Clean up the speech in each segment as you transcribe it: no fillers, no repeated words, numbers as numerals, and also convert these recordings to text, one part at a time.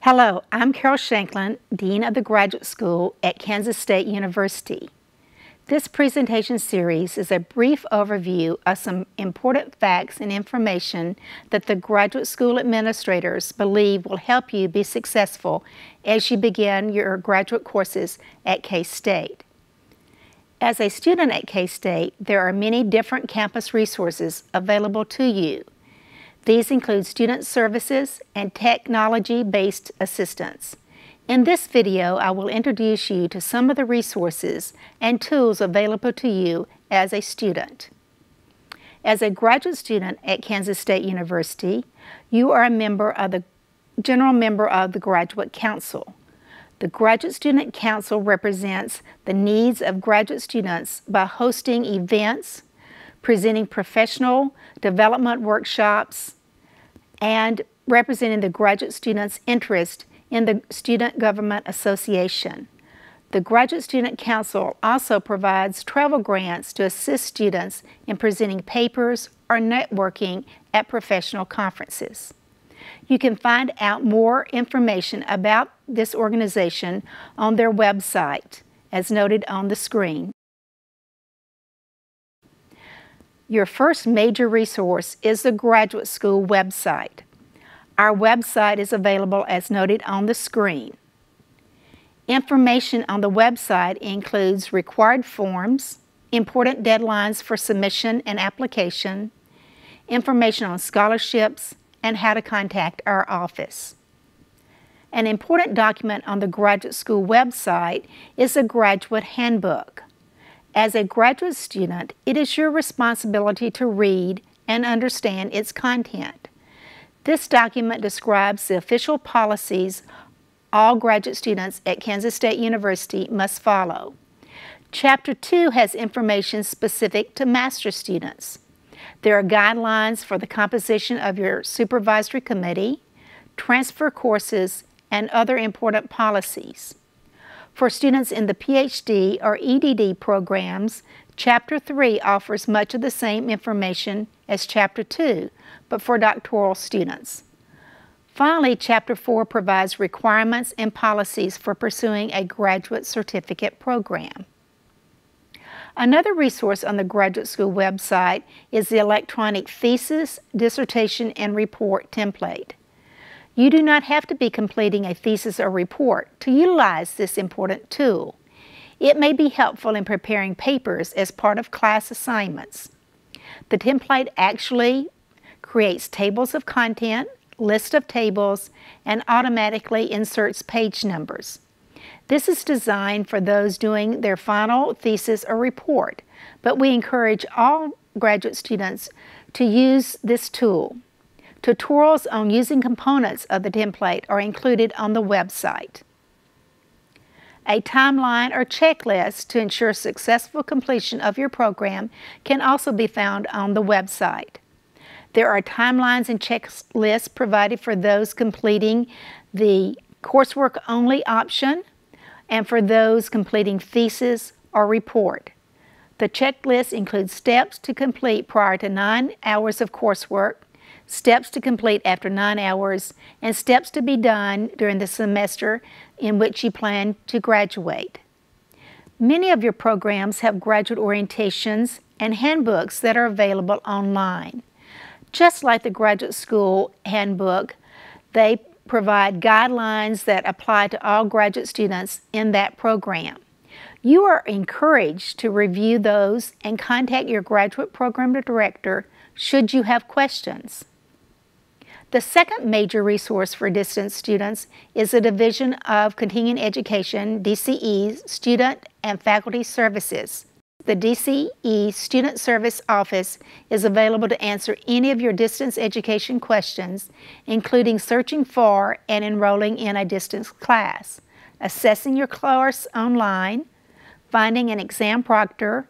Hello, I'm Carol Shanklin, Dean of the Graduate School at Kansas State University. This presentation series is a brief overview of some important facts and information that the graduate school administrators believe will help you be successful as you begin your graduate courses at K-State. As a student at K-State, there are many different campus resources available to you. These include student services and technology-based assistance. In this video, I will introduce you to some of the resources and tools available to you as a student. As a graduate student at Kansas State University, you are a general member of the Graduate Council. The Graduate Student Council represents the needs of graduate students by hosting events, presenting professional development workshops, and representing the graduate students' interest in the Student Government Association. The Graduate Student Council also provides travel grants to assist students in presenting papers or networking at professional conferences. You can find out more information about this organization on their website, as noted on the screen. Your first major resource is the Graduate School website. Our website is available as noted on the screen. Information on the website includes required forms, important deadlines for submission and application, information on scholarships, and how to contact our office. An important document on the Graduate School website is a Graduate Handbook. As a graduate student, it is your responsibility to read and understand its content. This document describes the official policies all graduate students at Kansas State University must follow. Chapter 2 has information specific to master's students. There are guidelines for the composition of your supervisory committee, transfer courses, and other important policies. For students in the PhD or EDD programs, Chapter 3 offers much of the same information as Chapter 2, but for doctoral students. Finally, Chapter 4 provides requirements and policies for pursuing a graduate certificate program. Another resource on the Graduate School website is the electronic thesis, dissertation, and report template. You do not have to be completing a thesis or report to utilize this important tool. It may be helpful in preparing papers as part of class assignments. The template actually creates tables of content, list of tables, and automatically inserts page numbers. This is designed for those doing their final thesis or report, but we encourage all graduate students to use this tool. Tutorials on using components of the template are included on the website. A timeline or checklist to ensure successful completion of your program can also be found on the website. There are timelines and checklists provided for those completing the coursework only option and for those completing thesis or report. The checklist includes steps to complete prior to 9 hours of coursework, steps to complete after 9 hours, and steps to be done during the semester in which you plan to graduate. Many of your programs have graduate orientations and handbooks that are available online. Just like the Graduate School Handbook, they provide guidelines that apply to all graduate students in that program. You are encouraged to review those and contact your graduate program director should you have questions. The second major resource for distance students is the Division of Continuing Education, DCE's Student and Faculty Services. The DCE Student Service Office is available to answer any of your distance education questions, including searching for and enrolling in a distance class, assessing your course online, finding an exam proctor,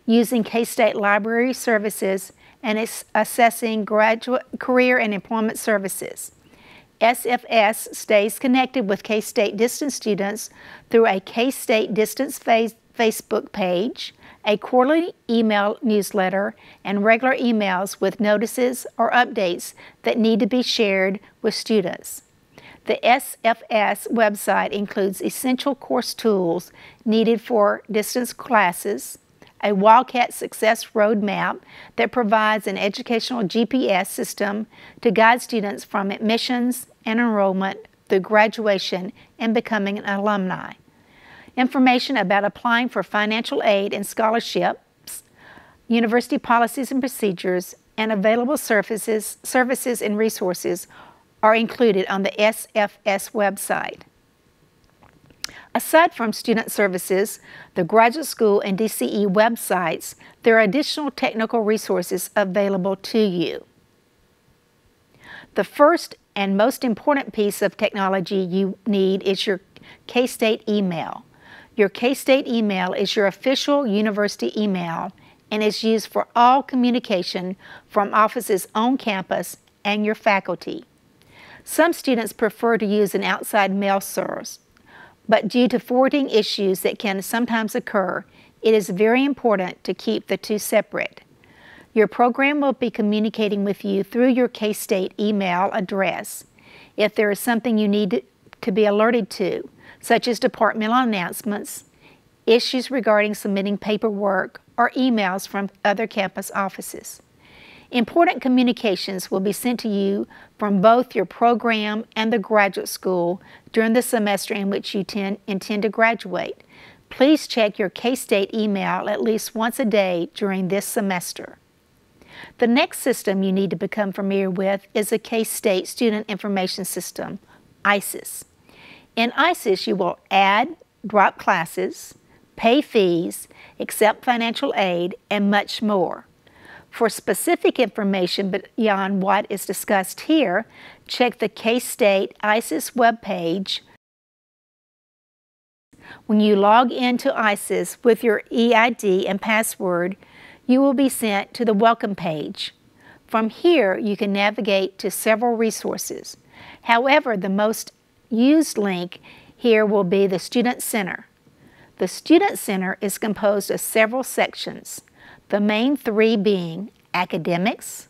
using K-State Library Services, and assessing graduate career and employment services. SFS stays connected with K-State distance students through a K-State distance Facebook page, a quarterly email newsletter, and regular emails with notices or updates that need to be shared with students. The SFS website includes essential course tools needed for distance classes, a Wildcat Success Roadmap that provides an educational GPS system to guide students from admissions and enrollment through graduation and becoming an alumni, information about applying for financial aid and scholarships, university policies and procedures, and available services and resources are included on the SFS website. Aside from student services, the graduate school and DCE websites, there are additional technical resources available to you. The first and most important piece of technology you need is your K-State email. Your K-State email is your official university email and is used for all communication from offices on campus and your faculty. Some students prefer to use an outside mail source, but due to forwarding issues that can sometimes occur, it is very important to keep the two separate. Your program will be communicating with you through your K-State email address. If there is something you need to be alerted to, such as departmental announcements, issues regarding submitting paperwork, or emails from other campus offices. Important communications will be sent to you from both your program and the graduate school during the semester in which you intend to graduate. Please check your K-State email at least once a day during this semester. The next system you need to become familiar with is the K-State Student Information System, ISIS. In ISIS, you will add, drop classes, pay fees, accept financial aid, and much more. For specific information beyond what is discussed here, check the K-State ISIS webpage. When you log into ISIS with your EID and password, you will be sent to the welcome page. From here, you can navigate to several resources. However, the most used link here will be the Student Center. The Student Center is composed of several sections, the main three being academics,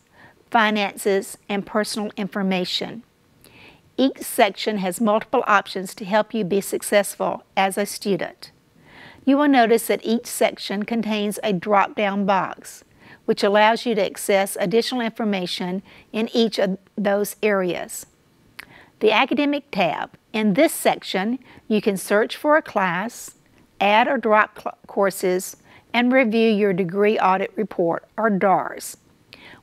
finances, and personal information. Each section has multiple options to help you be successful as a student. You will notice that each section contains a drop-down box, which allows you to access additional information in each of those areas. The Academic tab. In this section, you can search for a class, add or drop courses, and review your Degree Audit Report, or DARS.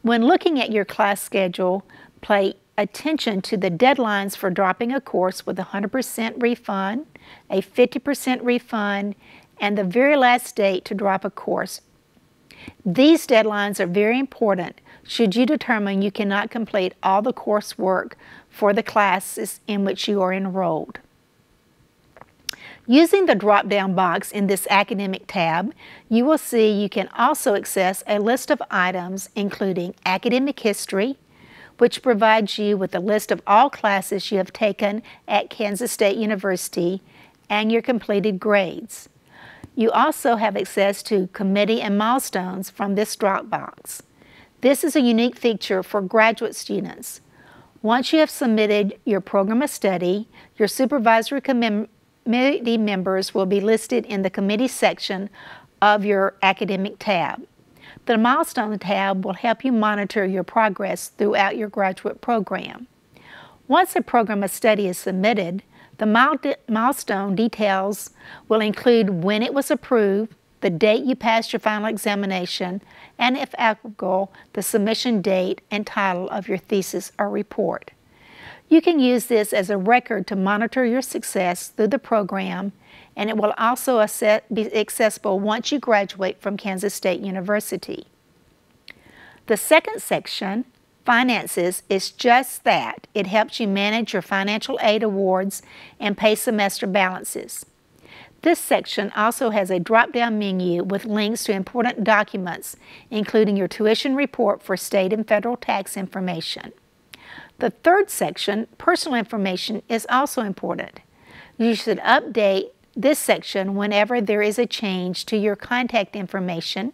When looking at your class schedule, pay attention to the deadlines for dropping a course with a 100% refund, a 50% refund, and the very last date to drop a course. These deadlines are very important should you determine you cannot complete all the coursework for the classes in which you are enrolled. Using the drop-down box in this Academic tab, you will see you can also access a list of items including academic history, which provides you with a list of all classes you have taken at Kansas State University and your completed grades. You also have access to committee and milestones from this drop box. This is a unique feature for graduate students. Once you have submitted your program of study, your supervisory committee members will be listed in the committee section of your Academic tab. The Milestone tab will help you monitor your progress throughout your graduate program. Once a program of study is submitted, the milestone details will include when it was approved, the date you passed your final examination, and if applicable, the submission date and title of your thesis or report. You can use this as a record to monitor your success through the program, and it will also be accessible once you graduate from Kansas State University. The second section, Finances, is just that. It helps you manage your financial aid awards and pay semester balances. This section also has a drop-down menu with links to important documents, including your tuition report for state and federal tax information. The third section, Personal Information, is also important. You should update this section whenever there is a change to your contact information,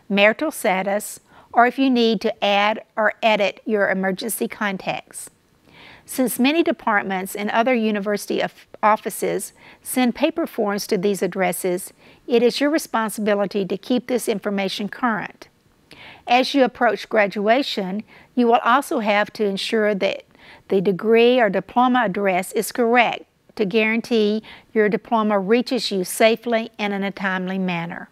marital status, or if you need to add or edit your emergency contacts. Since many departments and other university offices send paper forms to these addresses, it is your responsibility to keep this information current. As you approach graduation, you will also have to ensure that the degree or diploma address is correct to guarantee your diploma reaches you safely and in a timely manner.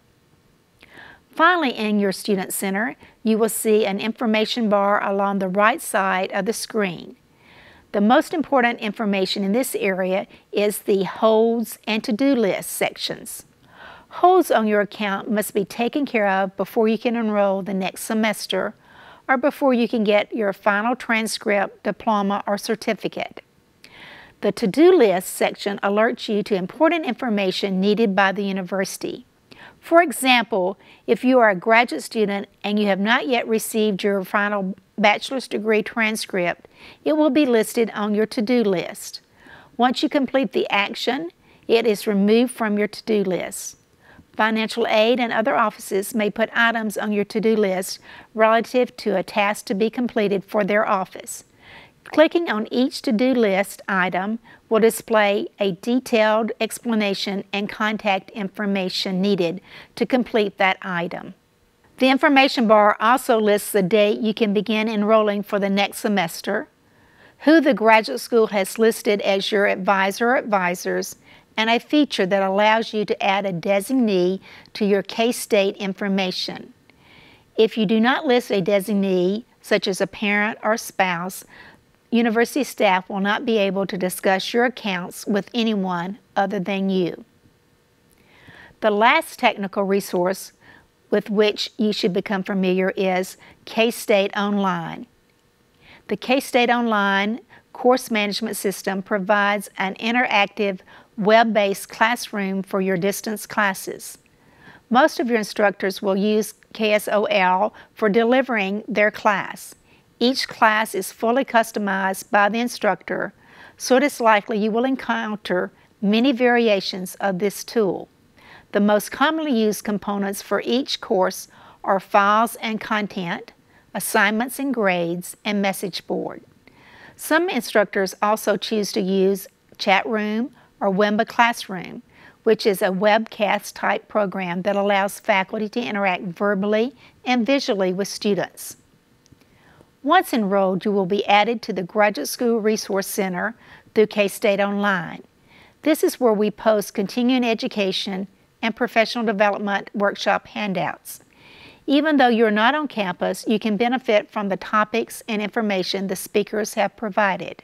Finally, in your Student Center, you will see an information bar along the right side of the screen. The most important information in this area is the holds and to-do list sections. Holds on your account must be taken care of before you can enroll the next semester or before you can get your final transcript, diploma, or certificate. The to-do list section alerts you to important information needed by the university. For example, if you are a graduate student and you have not yet received your final bachelor's degree transcript, it will be listed on your to-do list. Once you complete the action, it is removed from your to-do list. Financial aid and other offices may put items on your to-do list relative to a task to be completed for their office. Clicking on each to-do list item will display a detailed explanation and contact information needed to complete that item. The information bar also lists the date you can begin enrolling for the next semester, who the graduate school has listed as your advisor or advisors, and a feature that allows you to add a designee to your K-State information. If you do not list a designee, such as a parent or spouse, university staff will not be able to discuss your accounts with anyone other than you. The last technical resource with which you should become familiar is K-State Online. The K-State Online course management system provides an interactive web-based classroom for your distance classes. Most of your instructors will use KSOL for delivering their class. Each class is fully customized by the instructor, so it is likely you will encounter many variations of this tool. The most commonly used components for each course are files and content, assignments and grades, and message board. Some instructors also choose to use Chat Room or Wimba Classroom, which is a webcast type program that allows faculty to interact verbally and visually with students. Once enrolled, you will be added to the Graduate School Resource Center through K-State Online. This is where we post continuing education and professional development workshop handouts. Even though you're not on campus, you can benefit from the topics and information the speakers have provided.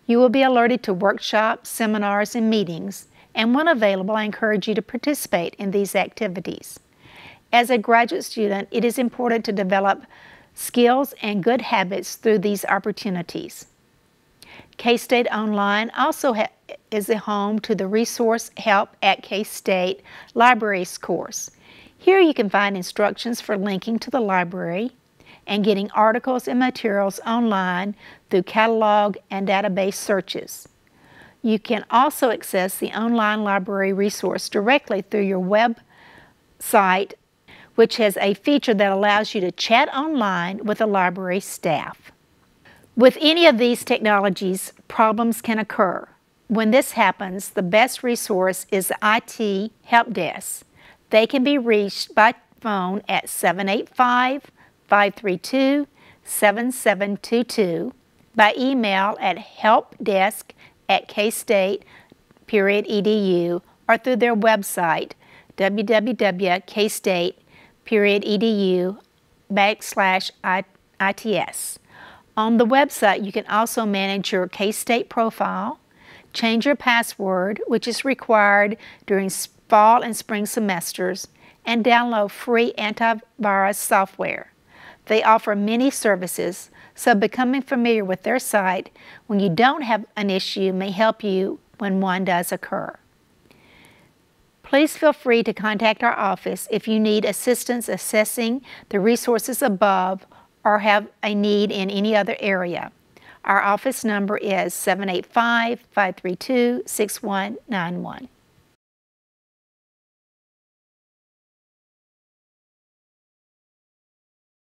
You will be alerted to workshops, seminars, and meetings, and when available, I encourage you to participate in these activities. As a graduate student, it is important to develop skills and good habits through these opportunities. K-State Online also is a home to the Resource Help at K-State Libraries course. Here you can find instructions for linking to the library and getting articles and materials online through catalog and database searches. You can also access the online library resource directly through your website, which has a feature that allows you to chat online with the library staff. With any of these technologies, problems can occur. When this happens, the best resource is the IT Help Desk. They can be reached by phone at 785-532-7722, by email at helpdesk@kstate.edu, or through their website, www.kstate.edu/its. On the website, you can also manage your K-State profile, change your password, which is required during fall and spring semesters, and download free antivirus software. They offer many services, so becoming familiar with their site when you don't have an issue may help you when one does occur. Please feel free to contact our office if you need assistance assessing the resources above or have a need in any other area. Our office number is 785-532-6191.